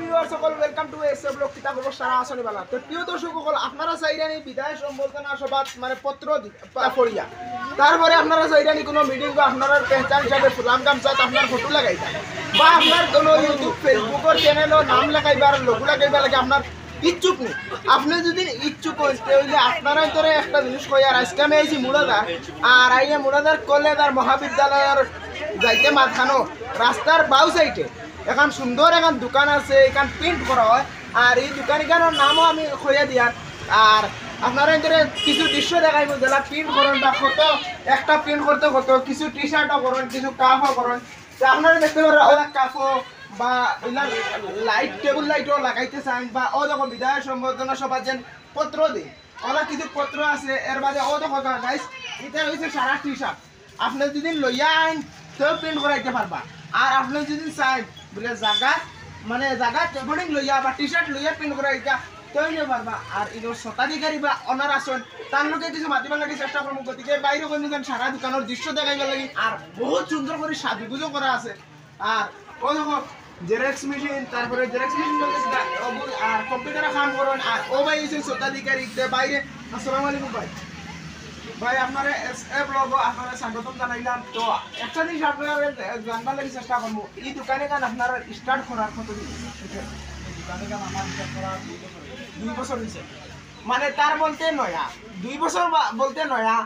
Viewers সকল welcome to SA blog কিতা খবর সারা আসনি বালা তো প্রিয় দর্শক সকল আপনারা চাইরানি বিদায় সম্বর্ধনা সভা মানে পত্র পড়িয়া তারপরে আপনারা চাইরানি কোনো মিটিং বা আপনারা পেহচান হিসাবে ফুলাম গামছাত আপনার ফটো লাগাইতা বা আপনার কোনো ইউটিউব ফেসবুকের চ্যানেলও নাম লাগাইবার লোগো লাগাইবা লাগে আপনার ইচ্ছুক নেই আপনি যদি ইচ্ছুক হইতে হইলে আপনারা ভিতরে একটা জিনিস কই আর আজকে আমি আইছি মুরাদার আর আইয়া মুরাদার কলেজ আর মহাবিদ্যালয়ের যাইতে মাথানো রাস্তার বাউ সাইডে এখন সুন্দর এখন দোকান আছে এখান প্রিন্ট করা হয় আর এই দোকানিকার নামও আমি খইয়া দিয়ার আর আপনারা এদের কিছু দৃশ্য দেখাইব যেটা প্রিন্ট করেন বা কত একটা প্রিন্ট করতে কত কিছু টি শার্টও করেন কিছু কাপও করেন আপনারা দেখতে পারেন ওরা কাপও বা লাইট টেবিল লাইটও লাগাইতে চান বা ও যখন বিদায় সম্বর্ধনা সভা যেন পত্র দিই ওরা কিছু পত্র আছে এর বাদে ও দেখো গাইস এটা হয়েছে সারা টি শার্ট আপনি যদি লইয়া আইন তো প্রিন্ট করাইতে পারবা আর আপনি যদি চান বলে জায়গা মানে জায়গা টেবলিং লইয়া বা টি শার্ট লইয়া প্রিন্ট করাইতা তৈরি পারবা আর এগুলো শতাধিকারী বা অনার আসন তার লোকে কিছু মাতিবার লাগে চেষ্টা করবো গতিকে বাইরে কোনো সারা দোকানের দৃশ্য দেখাইবার লাগে আর বহুত সুন্দর করে সাজুগুজো করা আছে আর ও দেখো জেরক্স মেশিন তারপরে জেরক্স মেশিন আর কম্পিউটারে কাম করেন আর ও ভাই এসে শতাধিকারী বাইরে আসসালামু আলাইকুম ভাই ভাই আপনারা এসএ ব্লগ আপনারা স্বাগতম জানাইলাম তো একটা জিনিস আপনারা জানবার লাগি চেষ্টা করবো এই দোকানে গান আপনারা স্টার্ট করার কতদিন দোকানে গান আমার স্টার্ট করার 2 বছর হয়েছে মানে তার বলতে নয়া 2 বছর বলতে নয়া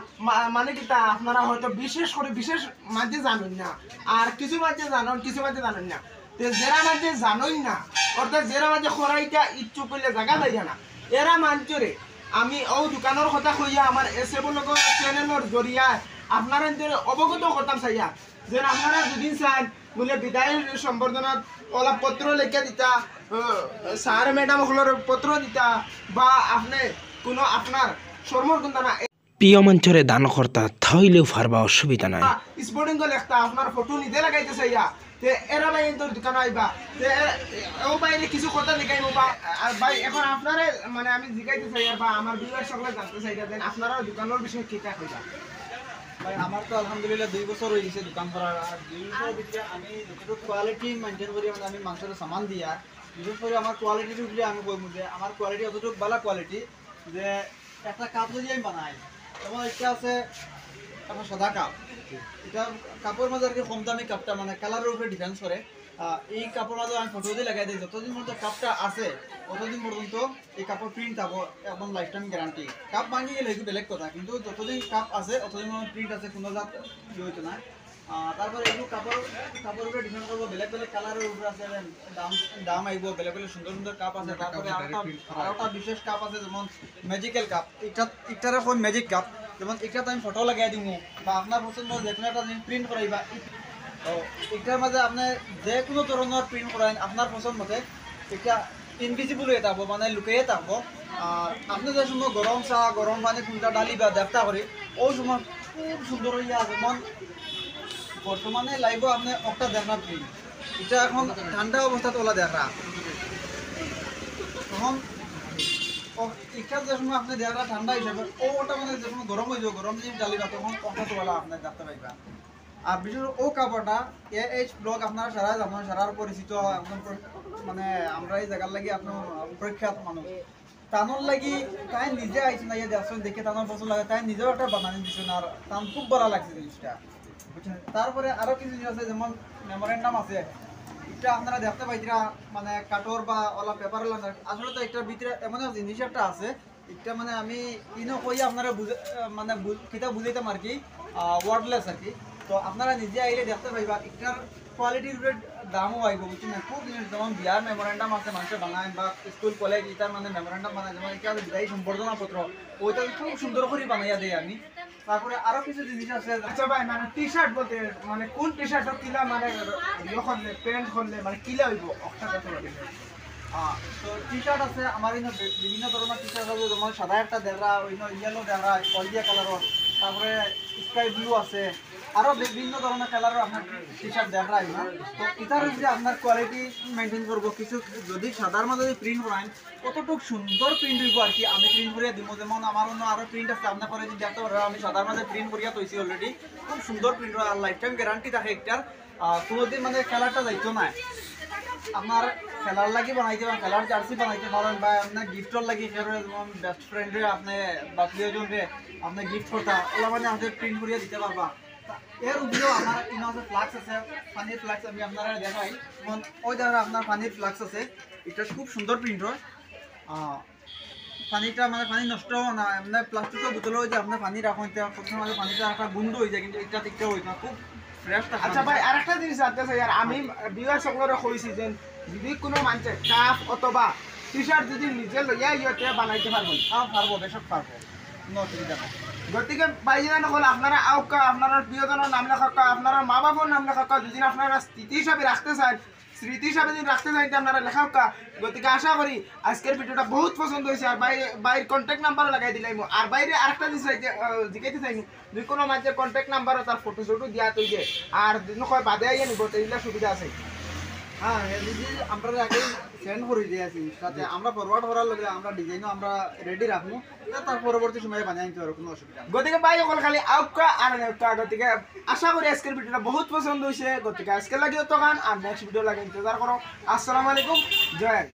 মানে কি তা আপনারা হয়তো বিশেষ করে বিশেষ মাঝে জানেন না আর কিছু মাঝে জানেন কিছু মাঝে জানেন না তো যারা মাঝে জানেন না অর্থাৎ যারা মাঝে খরাইটা ইচ্ছুক করলে জায়গা পাই না এরা মানচরে আমি ও দোকানের কথা কইয়া আমার এসএ ব্লগ চ্যানেলের জরিয়ায় আপনারা অবগত করতাম চাইয়া যে আপনারা দুদিন চান বলে বিদায় সম্বর্ধনাত ওলা পত্র লেখা দিতা স্যার ম্যাডাম সকলের পত্র দিতা বা আপনি কোনো আপনার শর্মর কোনটা না প্রিয় মঞ্চরে দানকর্তা থাইলেও ফারবা অসুবিধা নাই স্পোর্টিং লেখতা আপনার ফটো নিতে লাগাইতে চাইয়া তে এরা ভাই তোর দোকান আইবা তে ও বাইরে কিছু কথা লিখাইবো বা ভাই এখন আপনারা মানে আমি জিগাইতে চাই বা আমার ভিউয়ার সকলে জানতে চাই দেন আপনারা দোকানের বিষয়ে কি কাজ কইবা ভাই আমার তো আলহামদুলিল্লাহ 2 বছর হয়ে গেছে দোকান করার আর 2 বছর ভিতরে আমি যতটুকু কোয়ালিটি মেইনটেইন করি মানে আমি মাংসের সামান দিয়া বিশেষ করে আমার কোয়ালিটির উপরে আমি বলবো যে আমার কোয়ালিটি অতটুকু ভালো কোয়ালিটি যে একটা কাপ যদি আমি বানাই যেমন এটা আছে আপনার সাদা কাপ এটা কাপড়ের মাঝে আর কি কম দামি কাপটা মানে কালারের উপরে ডিপেন্ড করে এই কাপড় মাঝে আমি ফটো দিয়ে লাগাই দিই যতদিন পর্যন্ত কাপটা আছে ততদিন পর্যন্ত এই কাপড় প্রিন্ট থাকবো একদম লাইফ টাইম গ্যারান্টি কাপ ভাঙি গেলে এটা বেলেগ কথা কিন্তু যতদিন কাপ আছে ততদিন পর্যন্ত প্রিন্ট আছে কোনো জাত হইতো না তারপরে এইগুলো কাপড়ের উপরে ডিপেন্ড করবো বেলেগ বেলেগ কালারের উপরে আছে দাম আইব বেলেগ বেলেগ সুন্দর সুন্দর কাপ আছে তারপরে আরেকটা বিশেষ কাপ আছে যেমন ম্যাজিক্যাল কাপ এটারে কোন ম্যাজিক কাপ যেমন এটাতে আমি ফটো লাগাই দিব বা আপনার পছন্দ যে কোনো একটা জিনিস প্রিন্ট করাইবা তো এটার মাঝে আপনি যে কোনো ধরনের প্রিন্ট করাইন আপনার পছন্দ মতে এটা ইনভিজিবল হয়ে থাকবো মানে লুকিয়ে থাকবো আর আপনি যে সময় গরম চা গরম পানি কোনটা ডালি বা দেবতা করি ওই সময় খুব সুন্দর হইয়া যেমন বর্তমানে লাইভও আপনি একটা দেখা প্রিন্ট এটা এখন ঠান্ডা অবস্থাতে ওলা দেখা তখন এটা যে সময় আপনি দেখা ঠান্ডা হিসাবে ওটা মানে যে সময় গরম হয়ে যাবে গরম জিনিস ডালিবা তখন কথা তোলা আপনি দেখতে পাইবা আর বিশেষ ও কাপড়টা এইচ ব্লগ আপনারা সারা জানেন সারার পরিচিত একদম মানে আমরা এই জায়গার লাগি আপনার প্রখ্যাত মানুষ তানোর লাগি তাই নিজে আইসেন না দেখছেন দেখে তানোর পছন্দ লাগে তাই নিজেও একটা বানানি দিচ্ছেন আর তান খুব ভালো লাগছে জিনিসটা বুঝছেন তারপরে আরও কিছু জিনিস আছে যেমন মেমোরেন্ডাম আছে এটা আপনারা দেখতে পাইছিরা মানে কাঠর বা ওলা পেপার আসলে তো একটার ভিতরে এমন জিনিস একটা আছে এটা মানে আমি ইনো কই আপনারা মানে কিতা বুঝাইতাম আর কি ওয়ার্ডলেস আর কি তো আপনারা নিজে আইলে দেখতে পাইবা এটার কোয়ালিটির উপরে দামও আইব বুঝছেন না খুব জিনিস যেমন বিয়ার মেমোরেন্ডাম আছে মানুষের বানায় বা স্কুল কলেজ এটার মানে মেমোরেন্ডাম বানায় যেমন এটা বিদায়ী সম্বর্ধনা পত্র ওইটা খুব সুন্দর করে বানাইয়া দেয় আমি তারপরে আরো কিছু জিনিস আছে আচ্ছা ভাই মানে টি শার্ট বলতে মানে কোন টি শার্ট কিলা মানে ইয়ে করলে প্যান্ট করলে মানে কিলা হইব একটা কথা বলে তো টি শার্ট আছে আমার এখানে বিভিন্ন ধরনের টি শার্ট আছে যেমন সাদা একটা দেখা অন্য ইয়েলো দেখা হলদিয়া কালারের তারপরে স্কাই ব্লু আছে আরও বিভিন্ন ধরনের কালারের আপনার টি শার্ট দেখা না তো এটার যে আপনার কোয়ালিটি মেনটেন করবো কিছু যদি সাদার মধ্যে যদি প্রিন্ট করেন কতটুকু সুন্দর প্রিন্ট হইব আর কি আমি প্রিন্ট করিয়া দিব যেমন আমার অন্য আরও প্রিন্ট আছে আপনার পরে যদি দেখতে পারো আমি সাদার মধ্যে প্রিন্ট করিয়া তৈছি অলরেডি খুব সুন্দর প্রিন্ট আর লাইফ টাইম গ্যারান্টি থাকে একটার কোনোদিন মানে কালারটা যাইতো না আপনার খেলার লাগি বানাইতে পারেন, খেলার জার্সি বানাইতে পারেন, বা আপনার গিফটর লাগি যেমন বেস্ট ফ্রেন্ডে আপনি বা প্রিয়জনরে আপনি গিফট করতে ওলা মানে আমাদের প্রিন্ট করিয়ে দিতে পারবা। এর উপরেও আমার ইনো আছে ফ্লাক্স আছে, পানির ফ্লাক্স আমি আপনারা দেখাই। যেমন ওই দেখেন আপনার পানির ফ্লাক্স আছে, এটা খুব সুন্দর প্রিন্ট হয়। পানিটা মানে পানি নষ্ট না, এমনি প্লাস্টিকের বোতলে যে আপনার পানি রাখুন প্রথমে মাঝে পানিটা একটা বন্ধ হয়ে যায়, কিন্তু এটা ঠিকঠাক হইত না, খুব ফ্রেশ। আচ্ছা ভাই আরেকটা জিনিস জানতে চাই, আর আমি বিয়ার সকলরে কইছি যে যদি কোনো মানুষে কাপ অথবা টি শার্ট যদি নিজে লইয়া ইয়েতে বানাইতে পারবেন, পারবো, বেশক পারবো, কোনো অসুবিধা নাই। গতিকে বাইজিনা নকল আপনারা আউকা আপনার প্রিয়জনের নাম লেখা, আপনার মা বাবার নাম লেখা, যদি আপনারা স্মৃতি হিসাবে রাখতে চান, স্মৃতি হিসাবে যদি রাখতে চান আপনারা লেখা। গতিকে আশা করি আজকের ভিডিওটা বহুত পছন্দ হয়েছে, আর বাইরের কন্ট্যাক্ট নাম্বারও লাগাই দিলাম। আর বাইরে আরেকটা জিনিস জিজ্ঞাসা চাইনি, যদি কোনো মানুষের কন্ট্যাক্ট নাম্বারও তার ফটো ফটো দিয়া তুই যে, আর নকয় বাদে আইয়া নিব, এইগুলা সুবিধা আছে। হ্যাঁ, যদি আমরা আগে সেন্ড করে দিয়ে আসি, সাথে আমরা ফরওয়ার্ড করার লগে আমরা ডিজাইনও আমরা রেডি রাখবো, তার পরবর্তী সময়ে বানিয়ে নিতে পারবো, কোনো অসুবিধা নেই। গতিকে ভাই অকল খালি আউকা আর নেউকা। গতিকে আশা করি আজকের ভিডিওটা বহুত পছন্দ হয়েছে। গতিকে আজকে লাগিও তো গান, আর নেক্সট ভিডিও লাগে ইন্তজার করো। আসসালামু আলাইকুম, জয়।